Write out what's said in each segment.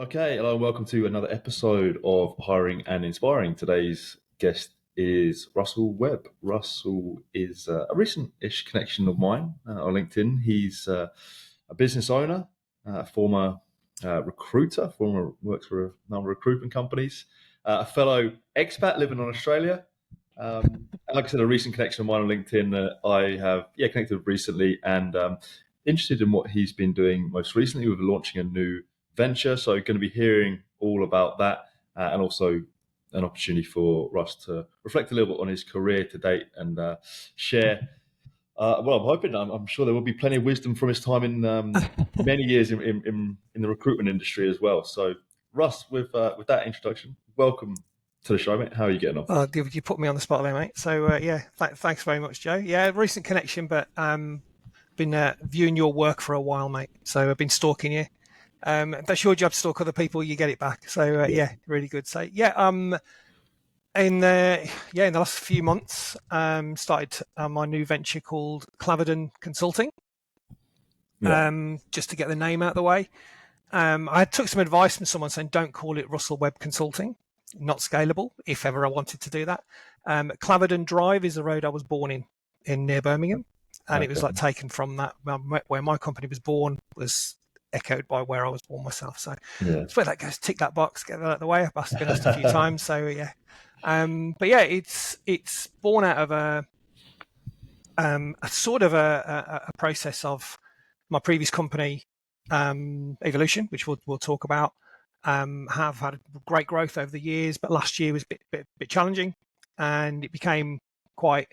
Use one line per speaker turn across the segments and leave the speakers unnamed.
Okay, hello and welcome to another episode of Hiring and Inspiring. Today's guest is Russell Webb. Russell is a recent-ish connection of mine on LinkedIn. He's a business owner, a former recruiter, former works for a number of recruitment companies, a fellow expat living on Australia. And like I said, a recent connection of mine on LinkedIn that I have connected with recently and interested in what he's been doing most recently with launching a new venture. So, going to be hearing all about that and also an opportunity for Russ to reflect a little bit on his career to date and share. Well, I'm hoping, I'm sure there will be plenty of wisdom from his time in many years in the recruitment industry as well. So, Russ, with that introduction, welcome to the show, mate. How are you getting on?
You put me on the spot there, mate. So thanks very much, Joe. Yeah, recent connection, but been viewing your work for a while, mate. So I've been stalking you. That's your job to stalk other people. You get it back. So
Yeah,
really good. So in the last few months, started my new venture called Claverdon Consulting.
yeah,
Just to get the name out of the way. I took some advice from someone saying don't call it Rusell Webb Consulting, not scalable. If ever I wanted to do that, Claverdon Drive is the road I was born in near Birmingham, and it was
okay,
like taken from that where my company was born was echoed by where I was born myself. So
yeah,
it's where that goes. Tick that box, get that out of the way. I've been asked a few times, so yeah. But yeah, it's born out of a sort of a process of my previous company, Evolution, which we'll talk about. Have had great growth over the years, but last year was a bit challenging, and it became quite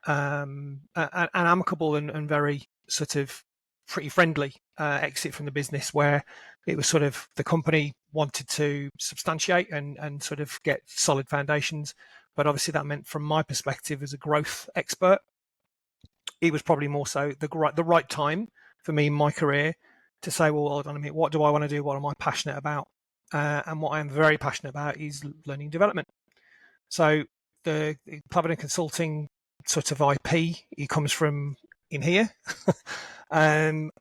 an amicable and very sort of pretty friendly exit from the business, where it was sort of the company wanted to substantiate and sort of get solid foundations, but obviously that meant from my perspective as a growth expert, it was probably more so the right time for me in my career to say, well, hold on a minute, what do I want to do? What am I passionate about? And what I am very passionate about is learning development. So the Claverdon Consulting sort of IP, it comes from in here. And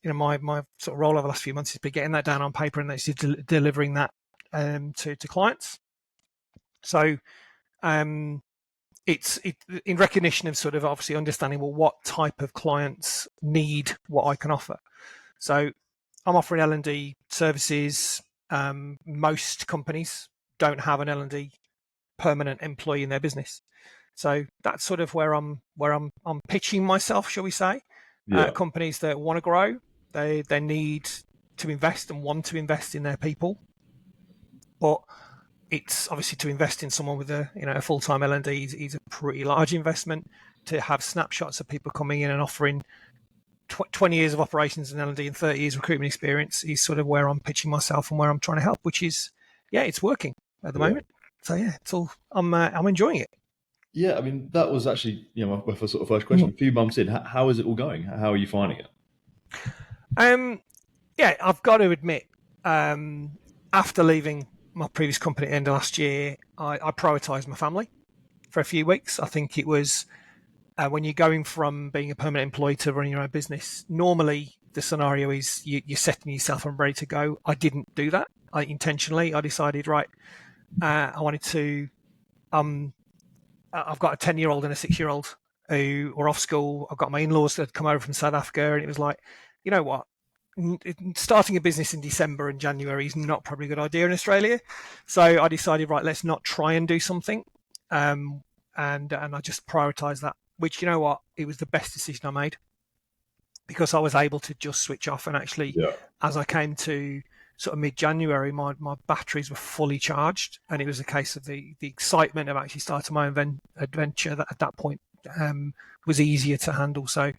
my sort of role over the last few months has been getting that down on paper and actually delivering that to clients. So it's in recognition of sort of obviously understanding, well, what type of clients need what I can offer. So I'm offering L&D services. Most companies don't have an L&D permanent employee in their business. So that's sort of where I'm pitching myself, shall we say.
yeah,
Companies that want to grow, they need to invest and want to invest in their people, but it's obviously to invest in someone with a full-time L&D is a pretty large investment. To have snapshots of people coming in and offering 20 years of operations in L&D and 30 years recruitment experience is sort of where I'm pitching myself and where I'm trying to help, which is, yeah, it's working at the
yeah.
moment. So yeah, it's all I'm enjoying it.
Yeah, I mean, that was actually, my first sort of first question.
Mm.
A few months in, how is it all going? How are you finding it?
Um, yeah, I've got to admit, after leaving my previous company at the end of last year, I prioritised my family for a few weeks. I think it was when you're going from being a permanent employee to running your own business, normally the scenario is you're setting yourself and ready to go. I didn't do that. I decided, right, I wanted to. Um, I've got a 10-year-old and a 6-year-old who were off school. I've got my in-laws that had come over from South Africa, and it was like, you know what? Starting a business in December and January is not probably a good idea in Australia. So I decided, right, let's not try and do something. Um, and I just prioritized that, which, you know what, it was the best decision I made because I was able to just switch off. And actually,
Yeah,
as I came to sort of mid-January, my batteries were fully charged, and it was a case of the excitement of actually starting my own adventure that at that point was easier to handle. So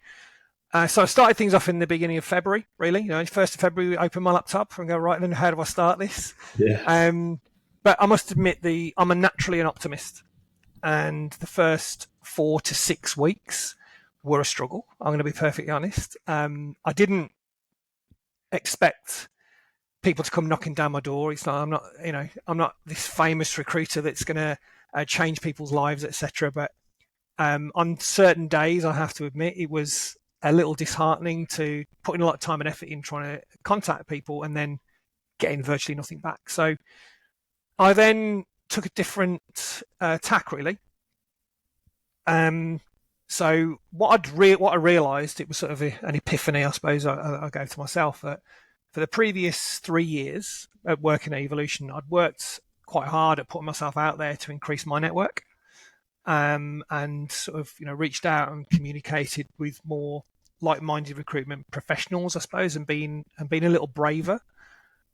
I started things off in the beginning of February, really. 1st of February, I opened my laptop and go, right, then how do I start this?
yeah,
Um, but I must admit, I'm naturally an optimist, and the first 4 to 6 weeks were a struggle. I'm going to be perfectly honest. I didn't expect people to come knocking down my door. It's not. I'm not this famous recruiter that's going to change people's lives, etc. But on certain days, I have to admit, it was a little disheartening to put in a lot of time and effort in trying to contact people and then getting virtually nothing back. So I then took a different tack, really. So what I realised, it was sort of an epiphany, I suppose. I gave to myself that for the previous 3 years at working at Evolution, I'd worked quite hard at putting myself out there to increase my network, and sort of reached out and communicated with more like-minded recruitment professionals, I suppose, and being a little braver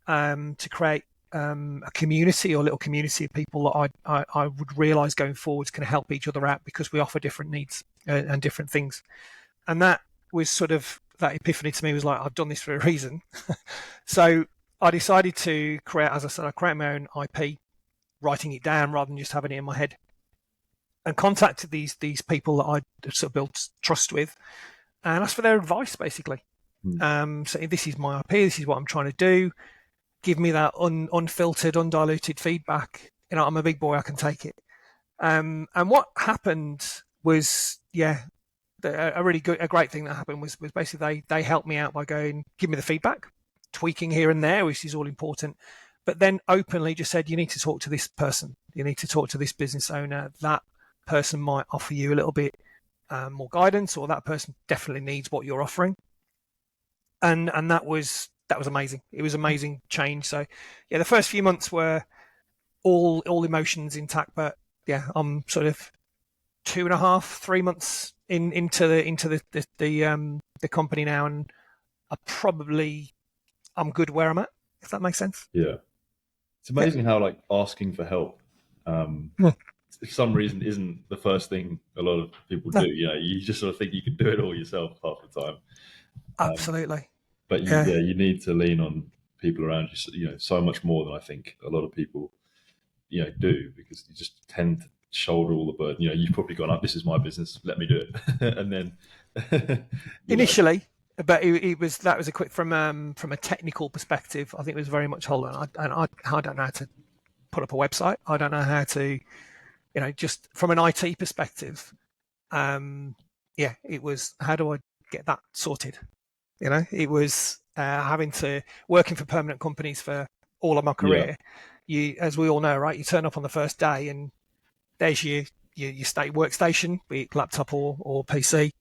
to create a community or little community of people that I would realise going forwards can help each other out because we offer different needs and different things. And that was sort of that epiphany to me, was like, I've done this for a reason. So I decided to create, as I said, I created my own IP, writing it down rather than just having it in my head, and contacted these people that I sort of built trust with and asked for their advice, basically. So this is my IP, this is what I'm trying to do. Give me that unfiltered, undiluted feedback. I'm a big boy, I can take it. And what happened was, a great thing that happened was basically they helped me out by going, give me the feedback, tweaking here and there, which is all important, but then openly just said, you need to talk to this person, you need to talk to this business owner. That person might offer you a little bit more guidance, or that person definitely needs what you're offering. And that was amazing. It was amazing change. So the first few months were all emotions intact, but I'm sort of 2.5, 3 months into the company now, and I'm good where I'm at, if that makes sense.
Yeah, it's amazing how like asking for help, for some reason, isn't the first thing a lot of people do. You just sort of think you can do it all yourself half the time.
Absolutely.
But you need to lean on people around you, so much more than I think a lot of people, do, because you just tend to shoulder all the burden. You've probably gone up, this is my business, let me do it. And then
initially, but that was a quick from a technical perspective. I think it was very much, hold on, I don't know how to put up a website. I don't know how to, just from an IT perspective. It was, how do I get that sorted? It was having to working for permanent companies for all of my career. You, as we all know, right? You turn up on the first day and there's your state workstation, be it laptop or PC.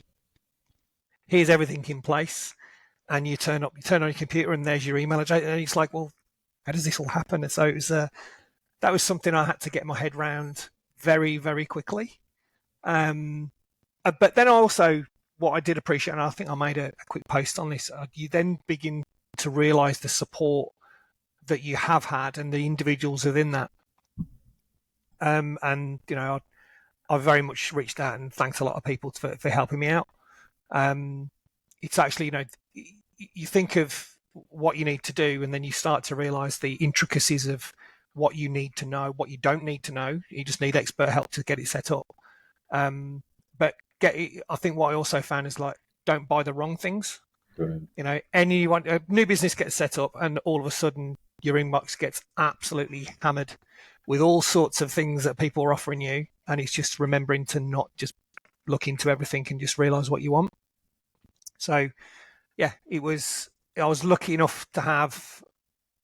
Here's everything in place, and you turn on your computer and there's your email address, and it's like, well, how does this all happen? And so it was that was something I had to get my head around very, very quickly. But then also, what I did appreciate, and I think I made a quick post on this, you then begin to realise the support that you have had and the individuals within that. And I very much reached out and thanked a lot of people for helping me out. It's actually, you think of what you need to do, and then you start to realise the intricacies of what you need to know, what you don't need to know. You just need expert help to get it set up. But I think what I also found is, like, don't buy the wrong things.
Brilliant.
Anyone, a new business gets set up, and all of a sudden your inbox gets absolutely hammered with all sorts of things that people are offering you, and it's just remembering to not just look into everything and just realise what you want. So, I was lucky enough to have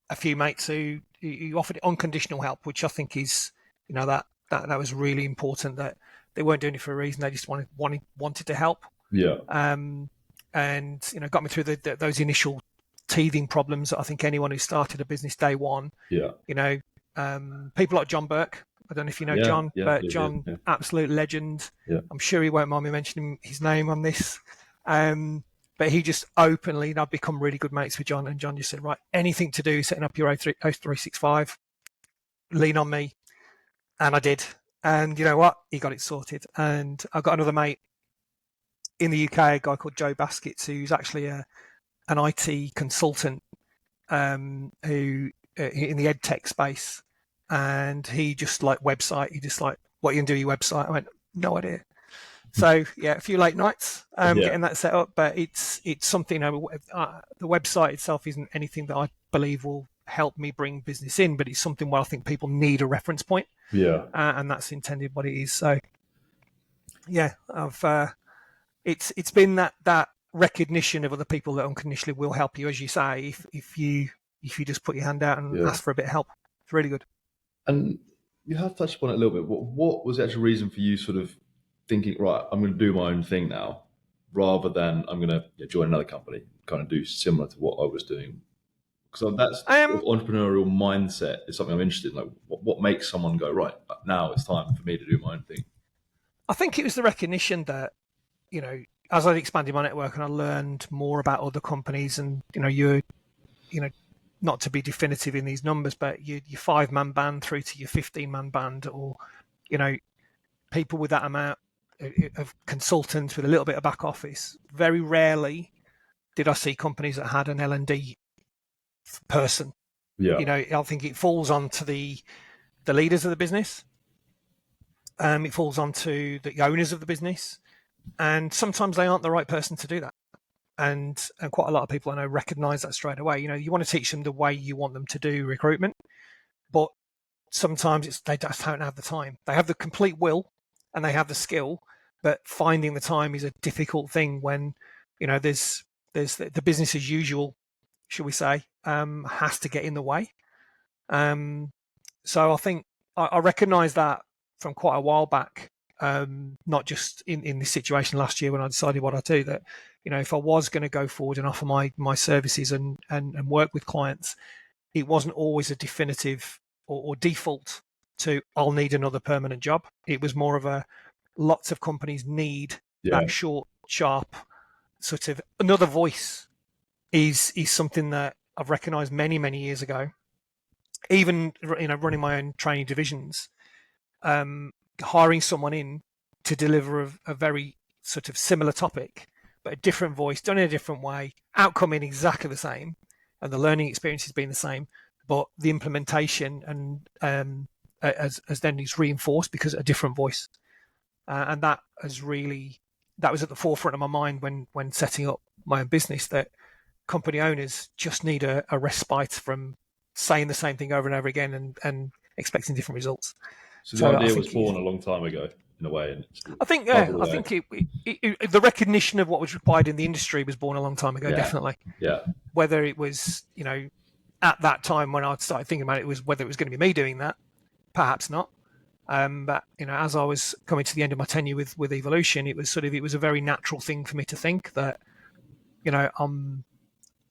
a few mates who offered unconditional help, which I think is, that was really important, that they weren't doing it for a reason. They just wanted to help.
Yeah.
And got me through those initial teething problems that I think anyone who started a business day one.
Yeah.
People like John Burke. I don't know if you know John, but John, absolute legend.
Yeah.
I'm sure he won't mind me mentioning his name on this. But he just openly, I've become really good mates with John, and John just said, right, anything to do setting up your O365, lean on me. And I did. And you know what? He got it sorted. And I've got another mate in the UK, a guy called Joe Baskets, who's actually an IT consultant who in the ed tech space. And he just like website. He just like, what are you going to do with your website? I went, no idea. So a few late nights getting that set up. But it's something, the website itself isn't anything that I believe will help me bring business in, but it's something where I think people need a reference point.
Yeah.
And that's intended what it is. So I've it's been that recognition of other people that unconditionally will help you, as you say, if you if you just put your hand out and
Yeah.
ask for a bit of help. It's really good.
And you have touched upon it a little bit. What was the actual reason for you sort of thinking, right, I'm going to do my own thing now, rather than I'm going to join another company, kind of do similar to what I was doing? Because that's sort
Um,
of entrepreneurial mindset is something I'm interested in. Like, what makes someone go, right, now it's time for me to do my own thing?
I think it was the recognition that, as I expanded my network and I learned more about other companies, and you know, not to be definitive in these numbers, but your 5-man band through to your 15-man band, or you know, people with that amount of consultants with a little bit of back office. Very rarely did I see companies that had an L&D person.
Yeah,
I think it falls onto the leaders of the business. It falls onto the owners of the business, and sometimes they aren't the right person to do that. And quite a lot of people I know recognise that straight away. You want to teach them the way you want them to do recruitment, but sometimes they just don't have the time. They have the complete will and they have the skill, but finding the time is a difficult thing when there's the business as usual, shall we say, has to get in the way. So I think I recognised that from quite a while back, not just in this situation last year when I decided what I do. That if I was going to go forward and offer my services and work with clients, it wasn't always a definitive or default to I'll need another permanent job. It was more of a lots of companies need
yeah.
that short, sharp sort of another voice is something that I've recognised many years ago. Even running my own training divisions, hiring someone in to deliver a very sort of similar topic, but a different voice, done in a different way, outcome in exactly the same, and the learning experience has been the same, but the implementation and as then is reinforced because of a different voice, and that was at the forefront of my mind when setting up my own business. That company owners just need a respite from saying the same thing over and over again and expecting different results.
So the
So I
idea was
think
born a long time ago, in a way, and it's sort of
I think yeah,
bubbled
I
away.
think the recognition of what was required in the industry was born a long time ago.
Yeah,
Definitely,
yeah,
whether it was at that time when I started thinking about it, was whether it was going to be me doing that, perhaps not. But as I was coming to the end of my tenure with Evolution, it was a very natural thing for me to think that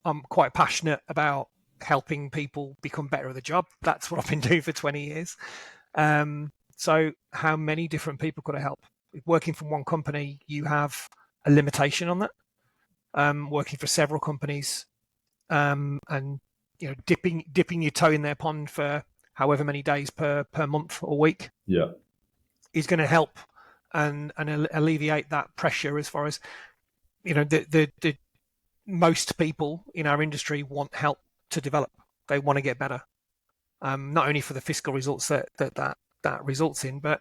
I'm quite passionate about helping people become better at the job. That's what I've been doing for 20 years. So how many different people could I help? Working from one company, you have a limitation on that. Working for several companies, and dipping your toe in their pond for however many days per month or week
yeah.
is going to help and alleviate that pressure. As far as the most people in our industry want help to develop. They want to get better, not only for the fiscal results that results in, but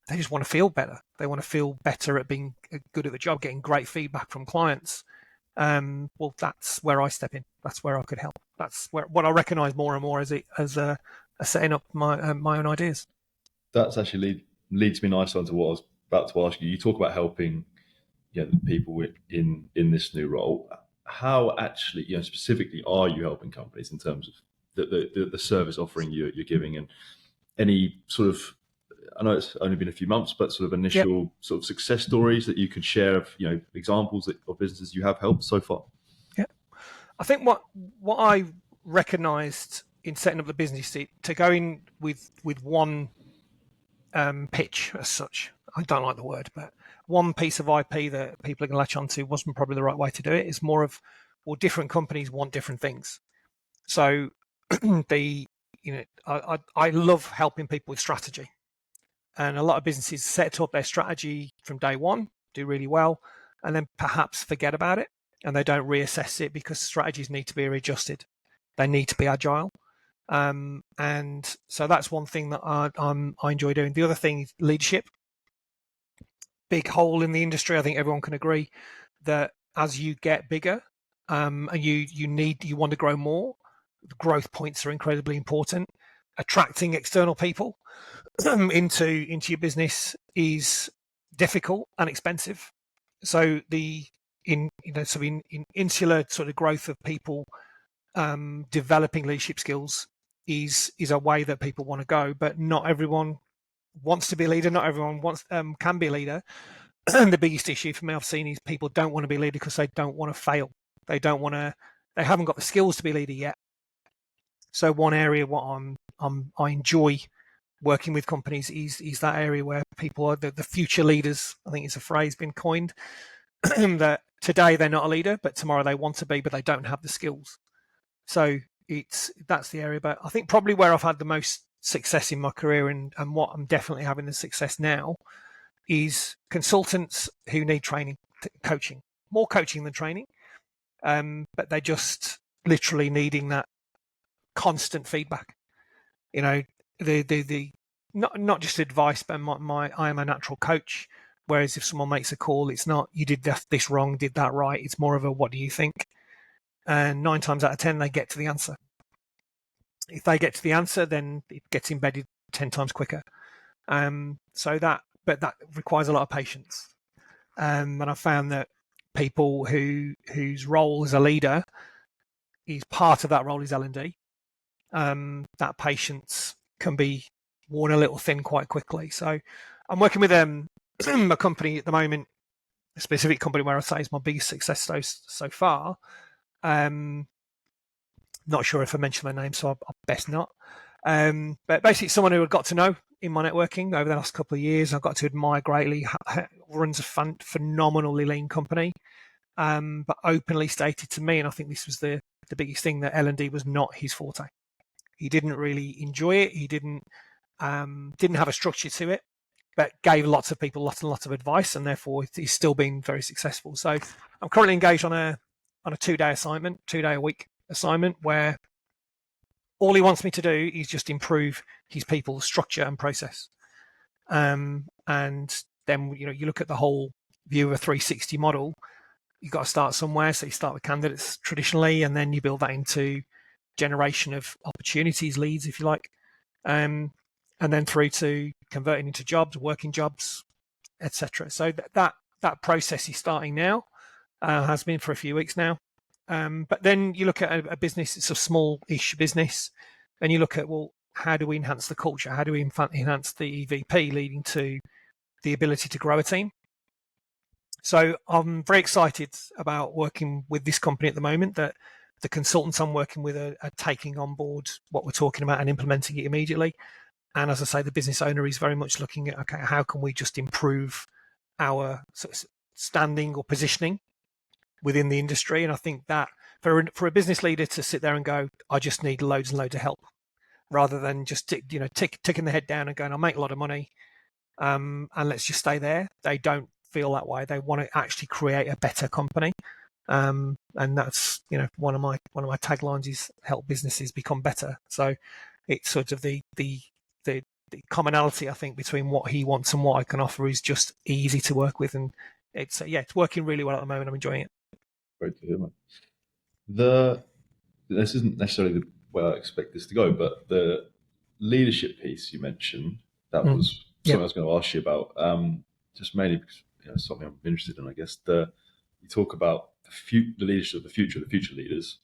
they just want to feel better. They want to feel better at being good at the job, getting great feedback from clients. Well, that's where I step in. That's where I could help. That's what I recognise more and more as setting up my own ideas.
That's actually leads me nicely onto what I was about to ask you. You talk about helping, the people in this new role. How actually, specifically, are you helping companies in terms of the service offering you're giving, and any sort of, I know it's only been a few months, but sort of
Yep.
initial sort of success stories that you can share of, examples of businesses you have helped so far?
Yep. I think what I recognised in setting up the business to go in with one pitch as such. I don't like the word, but one piece of IP that people are going to latch onto wasn't probably the right way to do it. It's more of, well, different companies want different things. So I love helping people with strategy, and a lot of businesses set up their strategy from day one, do really well, and then perhaps forget about it, and they don't reassess it because strategies need to be readjusted. They need to be agile. And so that's one thing that I enjoy doing. The other thing is leadership. Big hole in the industry. I think everyone can agree that as you get bigger, and you want to grow more, the growth points are incredibly important. Attracting external people into your business is difficult and expensive. So in insular sort of growth of people developing leadership skills is a way that people want to go, but not everyone wants to be a leader. Not everyone wants can be a leader. And the biggest issue for me I've seen is people don't want to be a leader because they don't want to fail. They don't want to. They haven't got the skills to be a leader yet. So one area what I enjoy working with companies is that area where people are the future leaders. I think it's a phrase been coined that today they're not a leader, but tomorrow they want to be, but they don't have the skills. So that's the area. But I think probably where I've had the most success in my career and what I'm definitely having the success now is consultants who need training, coaching, more coaching than training. But they're just literally needing that constant feedback. You know, the not just advice, but I am a natural coach. Whereas if someone makes a call, it's not you did this wrong, did that right. It's more of a what do you think? And 9 times out of 10, they get to the answer. If they get to the answer, then it gets embedded 10 times quicker. But that requires a lot of patience. And I found that people whose role as a leader is part of that role is L&D. That patience can be worn a little thin quite quickly. So I'm working with a company at the moment, a specific company where I say is my biggest success so far. Not sure if I mentioned their name, so I best not. But basically, someone who I got to know in my networking over the last couple of years, I've got to admire greatly. Runs a phenomenally lean company, but openly stated to me, and I think this was the biggest thing, that L&D was not his forte. He didn't really enjoy it. He didn't have a structure to it, but gave lots of people lots and lots of advice, and therefore he's still been very successful. So I'm currently engaged on a 2-day assignment, 2-day-a-week assignment, where all he wants me to do is just improve his people's structure and process. And then you look at the whole view of a 360 model. You've got to start somewhere. So you start with candidates traditionally, and then you build that into generation of opportunities, leads, if you like, and then through to converting into jobs, working jobs, etc. So that process is starting now, has been for a few weeks now. But then you look at a business, it's a small-ish business, and you look at, well, how do we enhance the culture? How do we enhance the EVP, leading to the ability to grow a team? So I'm very excited about working with this company at the moment, that the consultants I'm working with are taking on board what we're talking about and implementing it immediately. And as I say, the business owner is very much looking at, okay, how can we just improve our sort of standing or positioning within the industry? And I think that for a business leader to sit there and go, I just need loads and loads of help, rather than just ticking the head down and going, I'll make a lot of money, and let's just stay there. They don't feel that way. They want to actually create a better company. And that's one of my taglines is help businesses become better. So it's sort of the commonality, I think, between what he wants and what I can offer is just easy to work with, and it's working really well at the moment. I'm enjoying it.
Great to hear, mate. This isn't necessarily the way I expect this to go, but the leadership piece you mentioned, that was something I was going to ask you about. Just mainly because something I'm interested in, I guess. You talk about the leadership of the future leaders.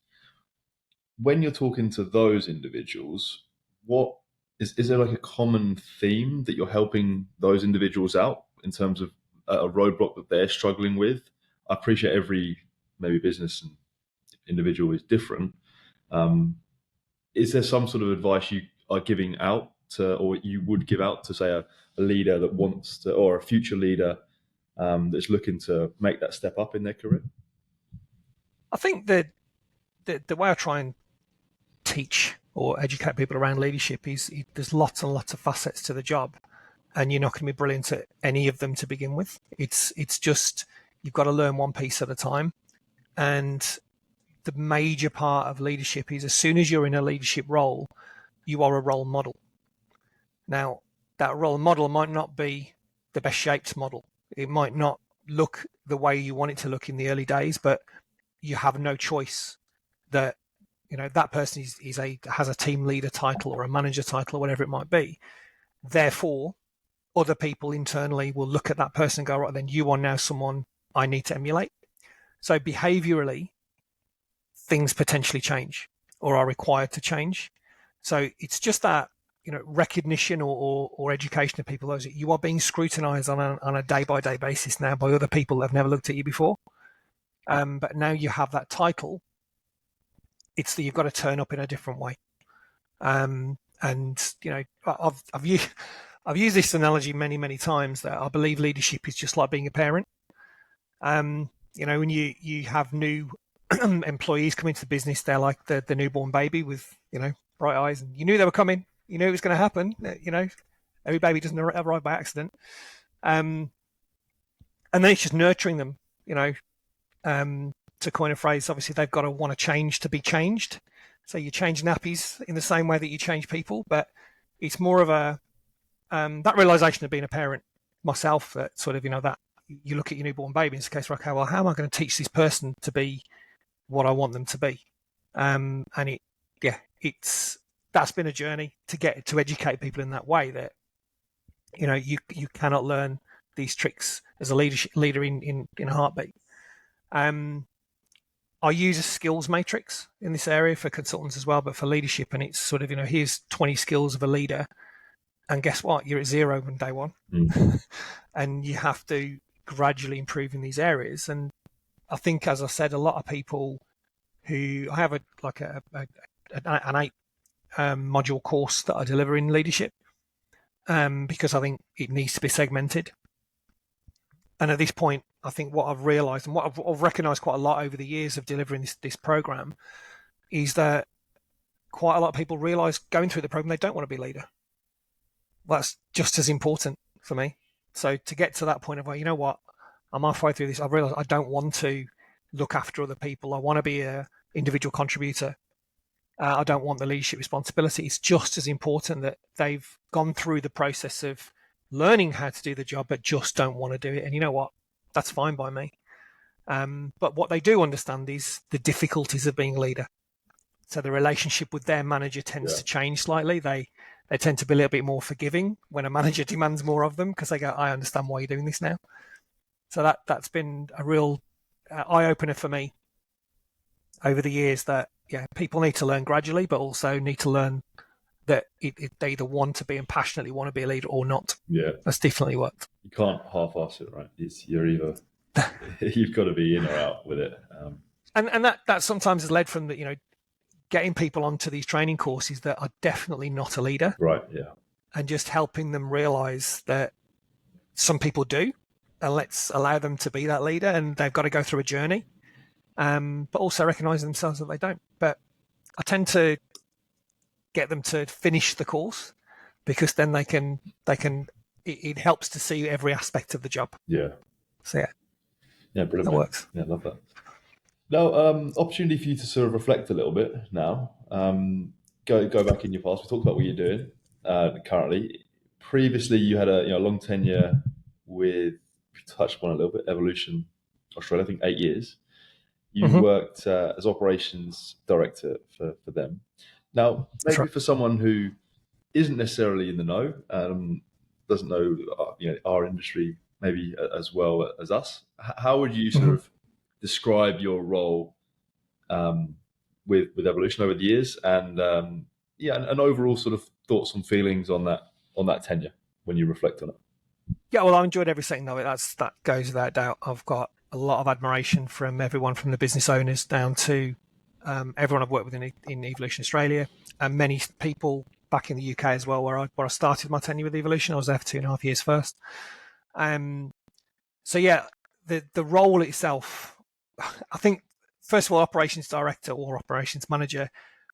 When you're talking to those individuals, what is there like a common theme that you're helping those individuals out in terms of a roadblock that they're struggling with? I appreciate every maybe business and individual is different. Is there some sort of advice you are giving out to, or you would give out to, say, a leader that wants to, or a future leader that's looking to make that step up in their career?
I think that the way I try and teach or educate people around leadership is there's lots and lots of facets to the job, and you're not going to be brilliant at any of them to begin with. It's just you've got to learn one piece at a time. And the major part of leadership is, as soon as you're in a leadership role, you are a role model. Now, that role model might not be the best shaped model. It might not look the way you want it to look in the early days, but you have no choice. That that person has a team leader title or a manager title or whatever it might be. Therefore, other people internally will look at that person and go, right, then you are now someone I need to emulate. So behaviorally, things potentially change. or are required to change. So it's just that, recognition or education of people. Those you are being scrutinized on a day-by-day basis now by other people that have never looked at you before. But now you have that title, it's that you've got to turn up in a different way. And I've used this analogy many times, that I believe leadership is just like being a parent. When you have new employees come into the business, they're like the newborn baby with bright eyes, and you knew they were coming. You knew it was going to happen. Every baby doesn't arrive by accident. And then it's just nurturing them. To coin a phrase, obviously they've got to want to change to be changed. So you change nappies in the same way that you change people, but it's more of a that realization of being a parent myself, that sort of that you look at your newborn baby, in this case, okay, well, how am I going to teach this person to be what I want them to be? And that's been a journey to get to educate people in that way, that you cannot learn these tricks as a leader in a heartbeat. I use a skills matrix in this area for consultants as well, but for leadership, and it's sort of here's 20 skills of a leader, and guess what? You're at 0 on day 1, and you have to gradually improve in these areas. And I think, as I said, a lot of people who I have an 8 module course that I deliver in leadership, because I think it needs to be segmented. And at this point, I think what I've realised, and what I've recognised quite a lot over the years of delivering this program, is that quite a lot of people realise going through the program they don't want to be a leader. Well, that's just as important for me. So to get to that point of, well, you know what, I'm halfway through this, I've realised I don't want to look after other people. I want to be an individual contributor. I don't want the leadership responsibility. It's just as important that they've gone through the process of learning how to do the job, but just don't want to do it. And you know what? That's fine by me. But what they do understand is the difficulties of being a leader. So the relationship with their manager tends to change slightly. They tend to be a little bit more forgiving when a manager demands more of them, because they go, I understand why you're doing this now. So that's been a real eye-opener for me over the years, that people need to learn gradually, but also need to learn that they either want to be and passionately want to be a leader or not.
Yeah,
that's definitely worked.
You can't half-ass it, right? You're either you've got to be in or out with it.
And that sometimes has led from getting people onto these training courses that are definitely not a leader,
right? Yeah,
and just helping them realise that some people do, and let's allow them to be that leader, and they've got to go through a journey, but also recognising themselves that they don't. But I tend to get them to finish the course, because then they can it helps to see every aspect of the job.
Yeah.
So
yeah, brilliant.
That works.
Yeah, love that. Now, opportunity for you to sort of reflect a little bit now. Go back in your past. We talked about what you're doing currently. Previously, you had a long tenure with, we touched upon a little bit, Evolution Australia, I think 8 years. You worked as operations director for them. Now, maybe for someone who isn't necessarily in the know, doesn't know our industry maybe as well as us, how would you sort of describe your role with Evolution over the years, and and overall sort of thoughts and feelings on that tenure when you reflect on it?
Yeah, well, I enjoyed every second of it. That goes without doubt. I've got a lot of admiration from everyone, from the business owners down to everyone I've worked with in Evolution Australia, and many people back in the UK as well, where I started my tenure with Evolution. I was there for 2.5 years first. So yeah, the role itself, I think, first of all, operations director or operations manager,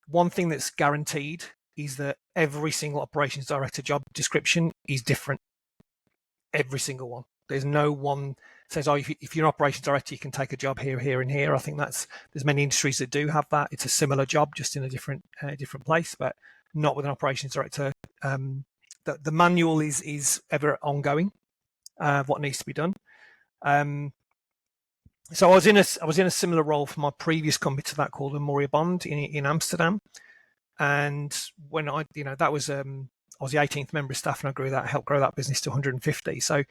one thing that's guaranteed is that every single operations director job description is different. Every single one. There's no one says, oh, if you're an operations director, you can take a job here, here, and here. I think there's many industries that do have that. It's a similar job, just in a different place, but not with an operations director. The manual is ever ongoing of what needs to be done. So I was in a similar role for my previous company to that, called Amoria Bond in Amsterdam, and when that was I was the 18th member of staff, and I helped grow that business to 150. So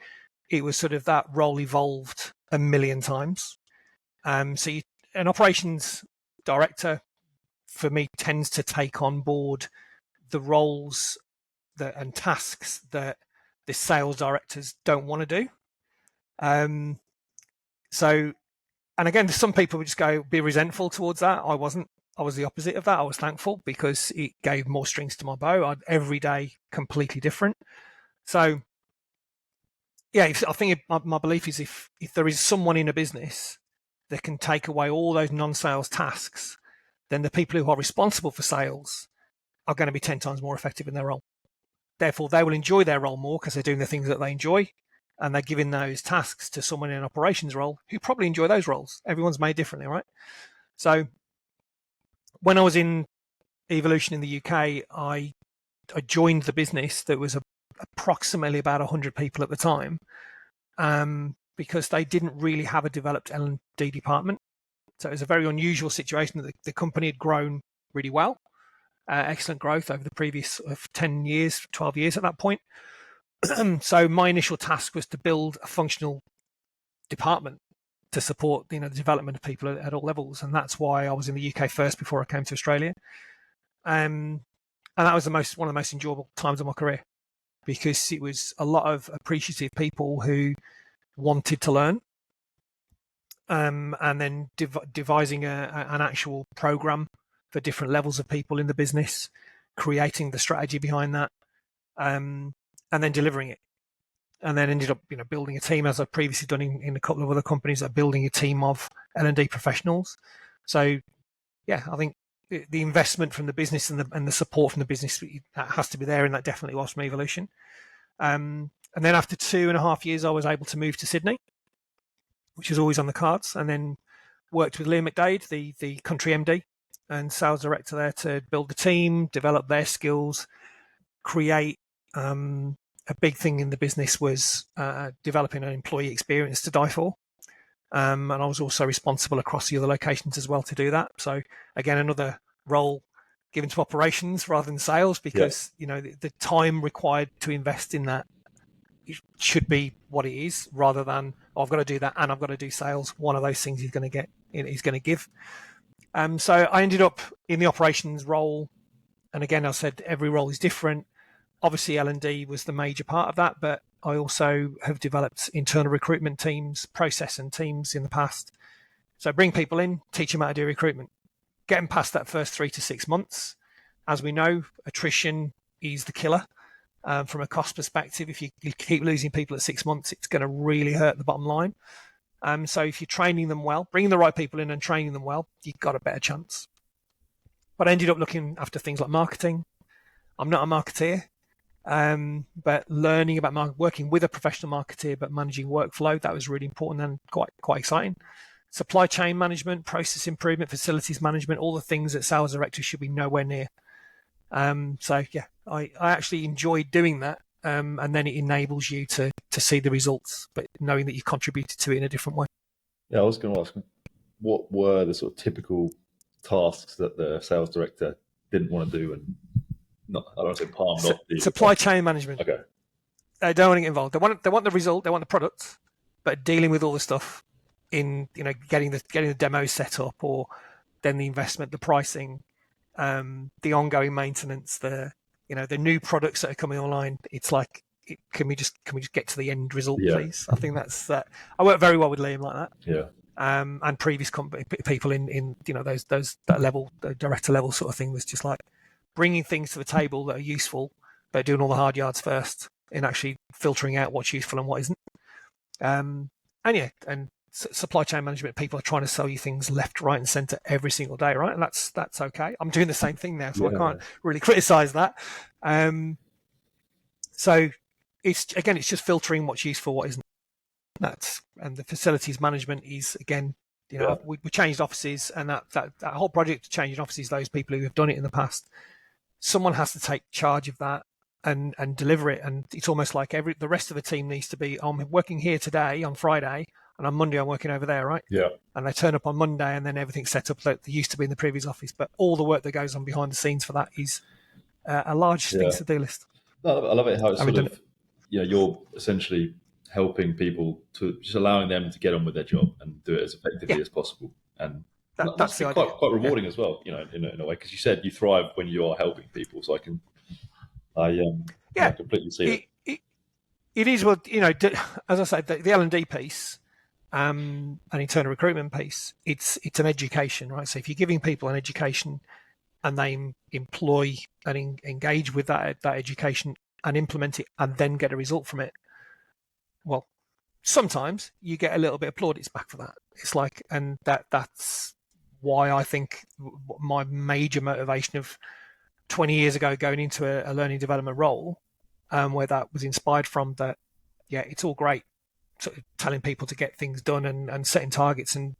it was sort of, that role evolved a million times. So an operations director for me, tends to take on board the roles and tasks that the sales directors don't want to do. So, and again, some people would just be resentful towards that. I wasn't. I was the opposite of that. I was thankful because it gave more strings to my bow. Every day completely different. So, yeah, I think my belief is if there is someone in a business that can take away all those non-sales tasks, then the people who are responsible for sales are going to be 10 times more effective in their role. Therefore, they will enjoy their role more because they're doing the things that they enjoy, and they're giving those tasks to someone in an operations role who probably enjoy those roles. Everyone's made differently, right? So when I was in Evolution in the UK, I joined the business that was approximately about 100 people at the time, because they didn't really have a developed L&D department. So it was a very unusual situation that the company had grown really well, excellent growth over the previous 10 years, 12 years at that point. So my initial task was to build a functional department to support, the development of people at all levels, and that's why I was in the UK first before I came to Australia. And that was one of the most enjoyable times of my career, because it was a lot of appreciative people who wanted to learn, and then devising an actual program for different levels of people in the business, creating the strategy behind that, and then delivering it. And then ended up, building a team, as I've previously done in a couple of other companies, building a team of L&D professionals. So, yeah, I think the investment from the business and the support from the business, that has to be there, and that definitely was from Evolution. And then after 2.5 years, I was able to move to Sydney, which was always on the cards, and then worked with Liam McDade, the country MD and sales director there, to build the team, develop their skills, create. A big thing in the business was developing an employee experience to die for. And I was also responsible across the other locations as well to do that. So again, another role given to operations rather than sales, because the time required to invest in that should be what it is, rather than I've got to do that and I've got to do sales. One of those things he's going to give. So I ended up in the operations role, and again, I said every role is different. Obviously, L&D was the major part of that, but I also have developed internal recruitment teams, process and teams in the past. So bring people in, teach them how to do recruitment, get them past that first 3 to 6 months. As we know, attrition is the killer. From a cost perspective, if you keep losing people at 6 months, it's going to really hurt the bottom line. So if you're training them well, bringing the right people in and training them well, you've got a better chance. But I ended up looking after things like marketing. I'm not a marketeer. But learning about working with a professional marketeer, but managing workflow, that was really important and quite exciting. Supply chain management, process improvement, facilities management, all the things that sales directors should be nowhere near. So yeah, I actually enjoyed doing that, and then it enables you to see the results, but knowing that you contributed to it in a different way.
Yeah, I was going to ask, what were the sort of typical tasks that the sales director didn't want to do, and I don't want to say palmed off.
Supply chain management.
Okay.
They don't want to get involved. They want the result. They want the product, but dealing with all the stuff in getting the demos set up, or then the investment, the pricing, the ongoing maintenance, the new products that are coming online. It's like, can we just get to the end result, please? I think that's that. I work very well with Liam like that.
Yeah.
And previous people in that level, the director level sort of thing, was just like bringing things to the table that are useful, but doing all the hard yards first, in actually filtering out what's useful and what isn't. And supply chain management, people are trying to sell you things left, right, and centre every single day, right? And that's okay. I'm doing the same thing now, so I can't really criticise that. So it's just filtering what's useful, what isn't. And the facilities management is, again, we changed offices, and that whole project of changing offices, those people who have done it in the past, someone has to take charge of that and deliver it. And it's almost like the rest of the team needs to be, I'm working here today on Friday, and on Monday I'm working over there, right?
Yeah.
And they turn up on Monday, and then everything's set up like they used to be in the previous office. But all the work that goes on behind the scenes for that is a large things to do list.
No, I love it how it's sort of, you're essentially helping people, to just allowing them to get on with their job and do it as effectively as possible. And Must
that's
be
the
quite
idea. Yeah,
rewarding as well, in a way, because you said you thrive when you are helping people. So I
yeah.
completely see it.
It, it, it is what as I said, the L&D piece, and internal recruitment piece. It's an education, right? So if you're giving people an education and they employ and engage with that education and implement it and then get a result from it, well, sometimes you get a little bit of plaudits back for that. It's like, and that's why I think my major motivation of 20 years ago going into a learning development role, where that was inspired from that. Yeah, it's all great sort of telling people to get things done and setting targets and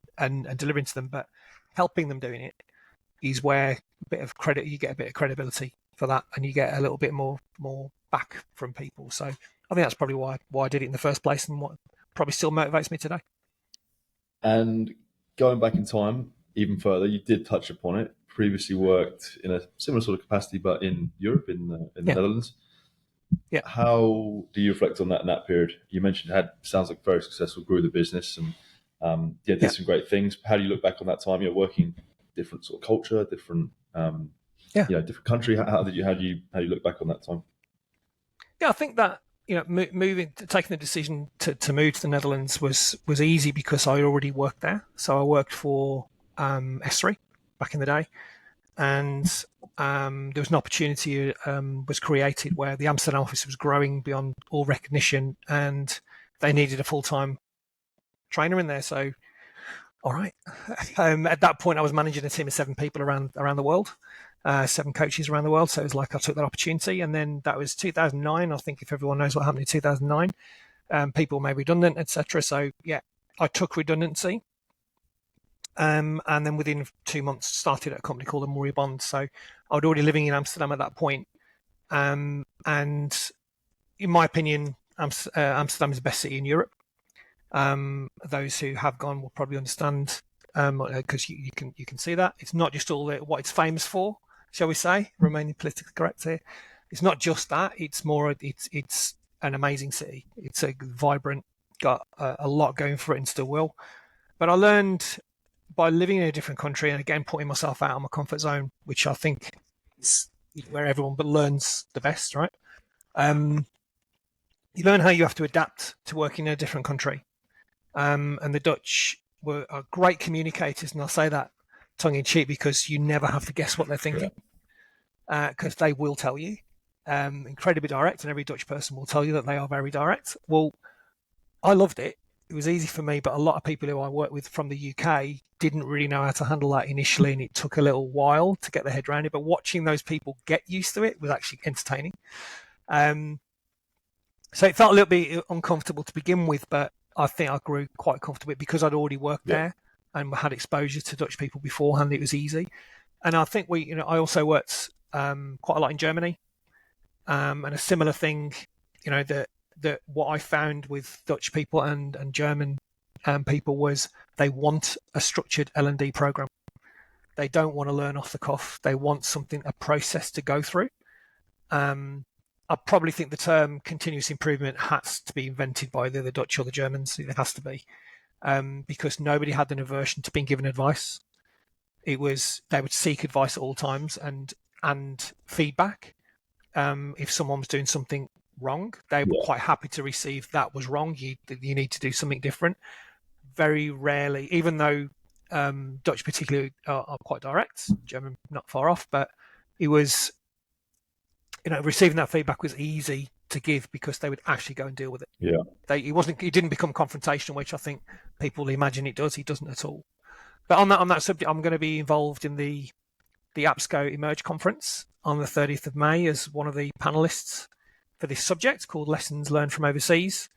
delivering to them, but helping them doing it is where a bit of credit, you get a bit of credibility for that, and you get a little bit more back from people. So I think that's probably why I did it in the first place, and what probably still motivates me today.
And going back in time even further, you did touch upon it. Previously worked in a similar sort of capacity, but in Europe, in the
Yeah,
Netherlands.
yeah,
How do you reflect on that in that period? You mentioned it had sounds like very successful, grew the business, and yeah, did
yeah,
some great things. How do you look back on that time? You're working different sort of culture, different
yeah,
different country. How do you look back on that time?
yeah. I think that moving, taking the decision to move to the Netherlands was easy because I already worked there. So I worked for S3 back in the day, and there was an opportunity was created where the Amsterdam office was growing beyond all recognition, and they needed a full time trainer in there. So, all right. At that point, I was managing a team of 7 people around the world, 7 coaches around the world. So it was like I took that opportunity, and then that was 2009. I think if everyone knows what happened in 2009, people made redundant, etc. So yeah, I took redundancy. And then within 2 months, started at a company called Amori Bond. So I was already living in Amsterdam at that point. And in my opinion, Amsterdam is the best city in Europe. Those who have gone will probably understand, because you can see that it's not just all what it's famous for, shall we say, remaining politically correct here. It's not just that; it's more. It's an amazing city. It's a vibrant, got a lot going for it, and still will. But I learned by living in a different country and again putting myself out of my comfort zone, which I think is where everyone but learns the best, right? Um, you learn how you have to adapt to working in a different country. And the Dutch are great communicators, and I'll say that tongue in cheek because you never have to guess what they're
Yeah,
thinking, because they will tell you. Incredibly direct, and every Dutch person will tell you that they are very direct. Well, I loved it. It was easy for me, but a lot of people who I worked with from the UK didn't really know how to handle that initially, and it took a little while to get their head around it. But watching those people get used to it was actually entertaining. Um, so it felt a little bit uncomfortable to begin with, but I think I grew quite comfortable because I'd already worked
yeah,
there and had exposure to Dutch people beforehand. It was easy, and I think I also worked quite a lot in Germany, and a similar thing, that what I found with Dutch people and German people was they want a structured L&D program. They don't want to learn off the cuff. They want something, a process to go through. Um, I probably think the term continuous improvement has to be invented by either the Dutch or the Germans. It has to be, because nobody had an aversion to being given advice. It was they would seek advice at all times and feedback. If someone was doing something wrong, they were
yeah,
quite happy to receive that was wrong. You need to do something different. Very rarely, even though Dutch particularly are quite direct, German not far off, but it was receiving that feedback was easy to give because they would actually go and deal with it.
yeah,
It didn't become confrontational, which I think people imagine it does. It doesn't at all. But on that subject, I'm going to be involved in the APSCO Emerge conference on the 30th of May as one of the panelists for this subject called Lessons Learned from Overseas,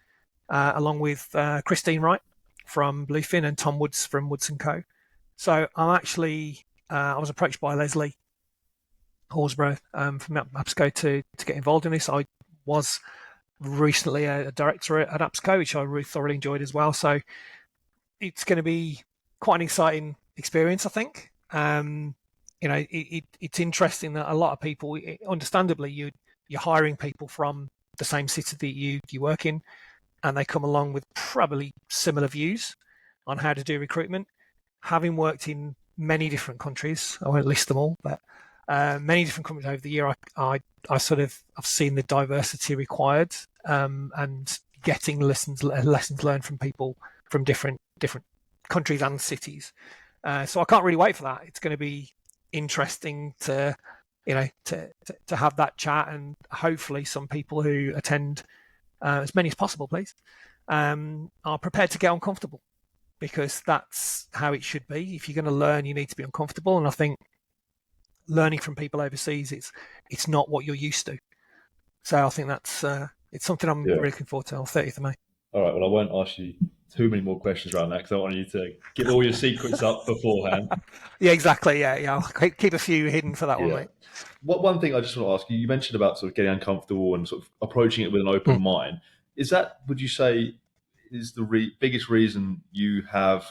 along with Christine Wright from Bluefin and Tom Woods from Woods & Co. So I was approached by Leslie Horsburgh from APSCO to get involved in this. I was recently a director at APSCO, which I really thoroughly enjoyed as well. So it's going to be quite an exciting experience, I think. It's interesting that a lot of people, understandably, you're hiring people from the same city that you work in, and they come along with probably similar views on how to do recruitment. Having worked in many different countries. I won't list them all, but many different countries over the year. I've seen the diversity required, and getting lessons learned from people from different countries and cities. So I can't really wait for that. It's going to be interesting to have that chat, and hopefully some people who attend, as many as possible, please, are prepared to get uncomfortable, because that's how it should be. If you're going to learn, you need to be uncomfortable, and I think learning from people overseas, it's not what you're used to. So I think that's it's something I'm really looking forward to on 30th of May.
All right. Well, I won't ask you too many more questions around that because I want you to give all your secrets up beforehand.
Yeah, exactly. Yeah. I'll keep a few hidden for that one, mate.
One thing I just want to ask you, you mentioned about sort of getting uncomfortable and sort of approaching it with an open mind. Is that, would you say, is the biggest reason you have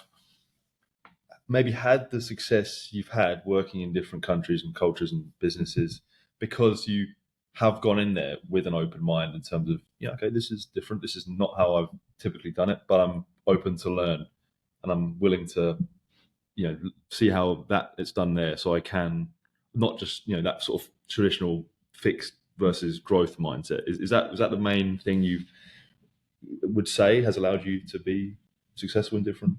maybe had the success you've had working in different countries and cultures and businesses, because you have gone in there with an open mind in terms of, okay, this is different. This is not how I've typically done it, but I'm open to learn and I'm willing to, see how that it's done there. So I can not just, that sort of traditional fixed versus growth mindset. Is that the main thing you would say has allowed you to be successful in different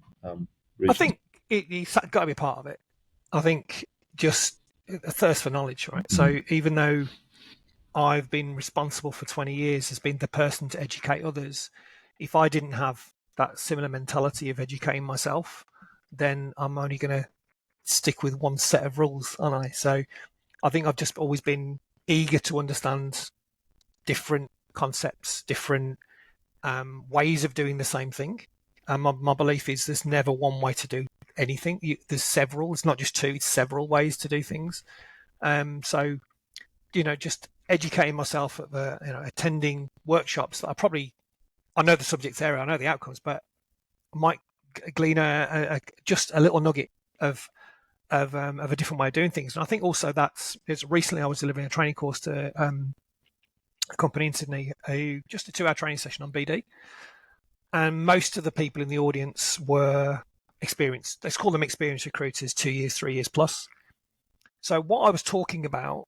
regions?
I think it's got to be part of it. I think just a thirst for knowledge, right? So even though I've been responsible for 20 years as being the person to educate others, if I didn't have that similar mentality of educating myself, then I'm only going to stick with one set of rules, aren't I? So I think I've just always been eager to understand different concepts, different ways of doing the same thing. And my belief is there's never one way to do anything. There's several. It's not just two. It's several ways to do things. So just educating myself at attending workshops that I know the subject area, I know the outcomes, but I might glean just a little nugget of a different way of doing things. And I think also because recently I was delivering a training course to a company in Sydney, just a 2-hour training session on BD. And most of the people in the audience were experienced. Let's call them experienced recruiters, 2 years, 3 years plus. So what I was talking about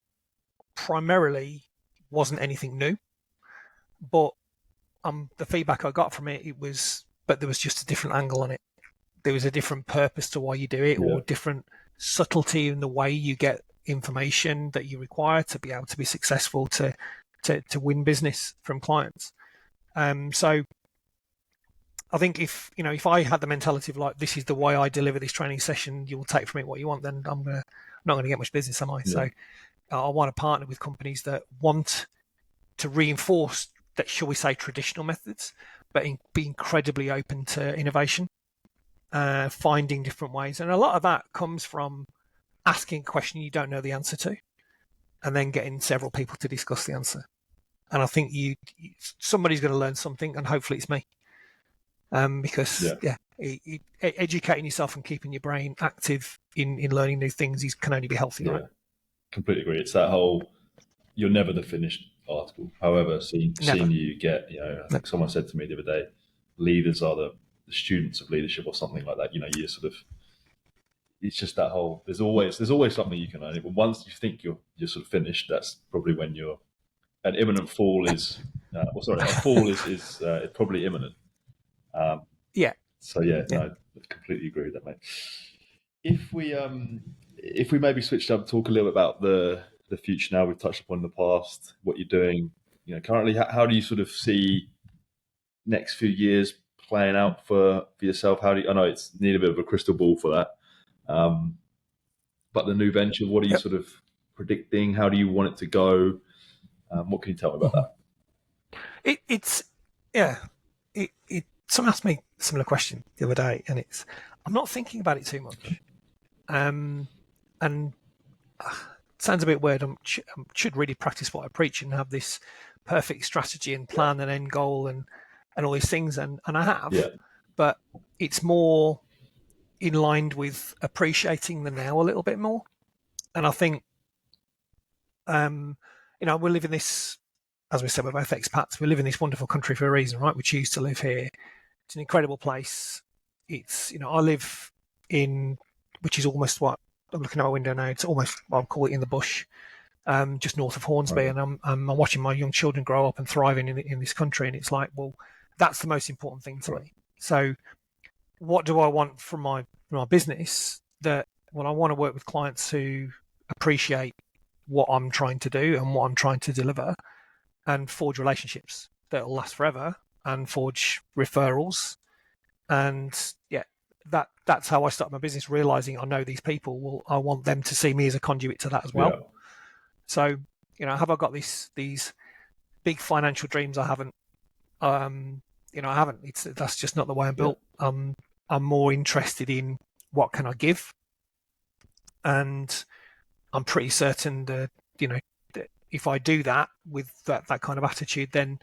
primarily wasn't anything new, but the feedback I got from it was, but there was just a different angle on it. There was a different purpose to why you do it, or different subtlety in the way you get information that you require to be able to be successful to win business from clients. So I think if I had the mentality of like, this is the way I deliver this training session, you will take from it what you want, then I'm not going to get much business, am I? Yeah. So I want to partner with companies that want to reinforce that, shall we say, traditional methods, but be incredibly open to innovation, finding different ways. And a lot of that comes from asking a question you don't know the answer to, and then getting several people to discuss the answer. And I think somebody's going to learn something, and hopefully it's me. Because educating yourself and keeping your brain active in learning new things can only be healthy, right?
Completely agree. It's that whole, you're never the finished article. However, seeing you get, I think someone said to me the other day, leaders are the students of leadership or something like that. You sort of, it's just that whole, there's always something you can learn. But once you think you're sort of finished, that's probably when an imminent fall is, a fall is probably imminent. So no, I completely agree with that, mate. If we maybe switched up, talk a little bit about the future now. We've touched upon the past, what you're doing, currently. How do you sort of see next few years playing out for yourself? I know it's need a bit of a crystal ball for that, but the new venture, what are you sort of predicting? How do you want it to go? What can you tell me about
that? Someone asked me a similar question the other day, and I'm not thinking about it too much. And it sounds a bit weird. I should really practice what I preach and have this perfect strategy and plan and end goal and all these things, and I have. But it's more in line with appreciating the now a little bit more. And I think, we live in this, as we said, we're both expats. We live in this wonderful country for a reason, right? We choose to live here. It's an incredible place. It's, I live in which is almost what I'm looking out my window now. It's almost, I'll call it in the bush, just north of Hornsby,
Right.
and I'm watching my young children grow up and thriving in this country, and it's like, well, that's the most important thing to
Right.
me. So, what do I want from my business? That, well, I want to work with clients who appreciate what I'm trying to do and what I'm trying to deliver, and forge relationships that'll last forever, and forge referrals, and yeah, that's how I started my business. Realizing I know these people, well, I want them to see me as a conduit to that as well.
Yeah.
So, have I got these big financial dreams? I haven't. I haven't. That's just not the way I'm
Yeah.
built. I'm more interested in what can I give, and I'm pretty certain that that if I do that with that kind of attitude, then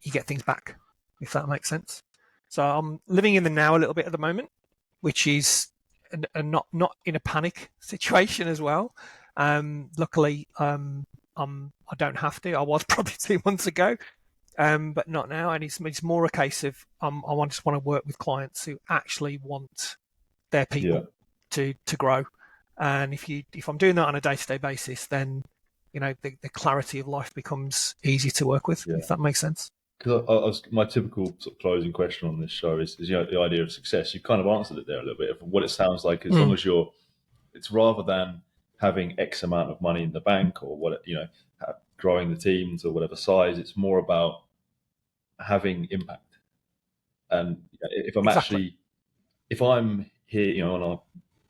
you get things back, if that makes sense. So I'm living in the now a little bit at the moment, which is not in a panic situation as well. Luckily, I don't have to. I was probably 2 months ago, but not now. And it's more a case of just want to work with clients who actually want their
Yeah.
people to grow. And if I'm doing that on a day-to-day basis, then the clarity of life becomes easy to work with,
Yeah.
if that makes sense.
Because my typical sort of closing question on this show is the idea of success. You kind of answered it there a little bit. What it sounds like, as long as it's rather than having X amount of money in the bank or what growing the teams or whatever size. It's more about having impact. And if I'm
Exactly.
actually, if I'm here, and I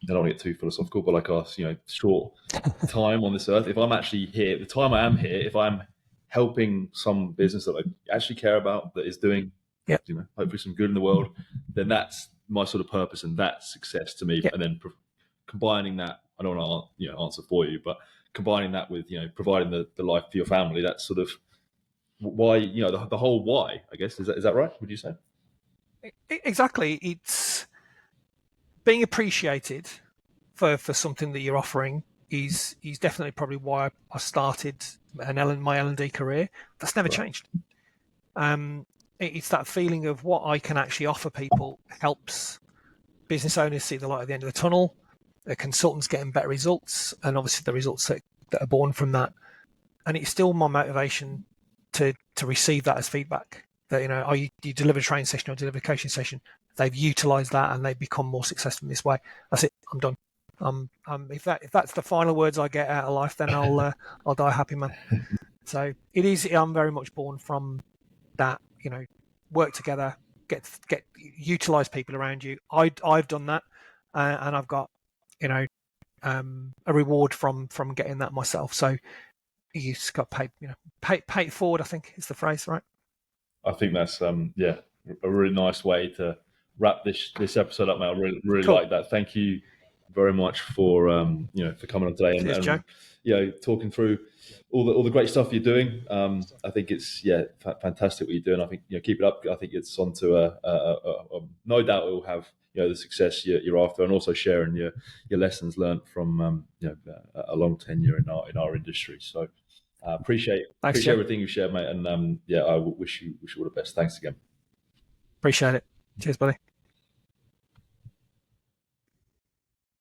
don't want to get too philosophical, but like us, short time on this earth, if I'm actually here, the time I am here, if I'm helping some business that I actually care about that is doing,
Yep.
hopefully some good in the world, then that's my sort of purpose and that's success to me.
Yep.
And then combining that, I don't want to answer for you, but combining that with providing the life for your family, that's sort of why the whole why, I guess. Is that right? Would you say?
Exactly. It's being appreciated for something that you're offering is definitely probably why I started my L&D career. That's never
Right.
changed. It's that feeling of what I can actually offer people helps business owners see the light at the end of the tunnel, the consultants getting better results, and obviously the results that are born from that. And it's still my motivation to receive that as feedback. That you deliver a training session or deliver a coaching session, they've utilised that and they've become more successful in this way. That's it. I'm done. If that's the final words I get out of life, then I'll die a happy man. So it is. I'm very much born from that. Work together, get utilise people around you. I've done that, and I've got a reward from getting that myself. So you just got paid. Pay it forward, I think is the phrase, right?
I think that's a really nice way to wrap this episode up, mate. I really
Cool.
like that. Thank you very much for for coming on today
Cheers, Joe.
and talking through all the great stuff you're doing. I think it's fantastic what you're doing. I think keep it up. I think it's onto no doubt it will have the success you're after, and also sharing your lessons learned from a long tenure in our industry. So appreciate
Thanks, Joe.
everything you shared, mate. And I wish you all the best. Thanks again.
Appreciate it. Cheers, buddy.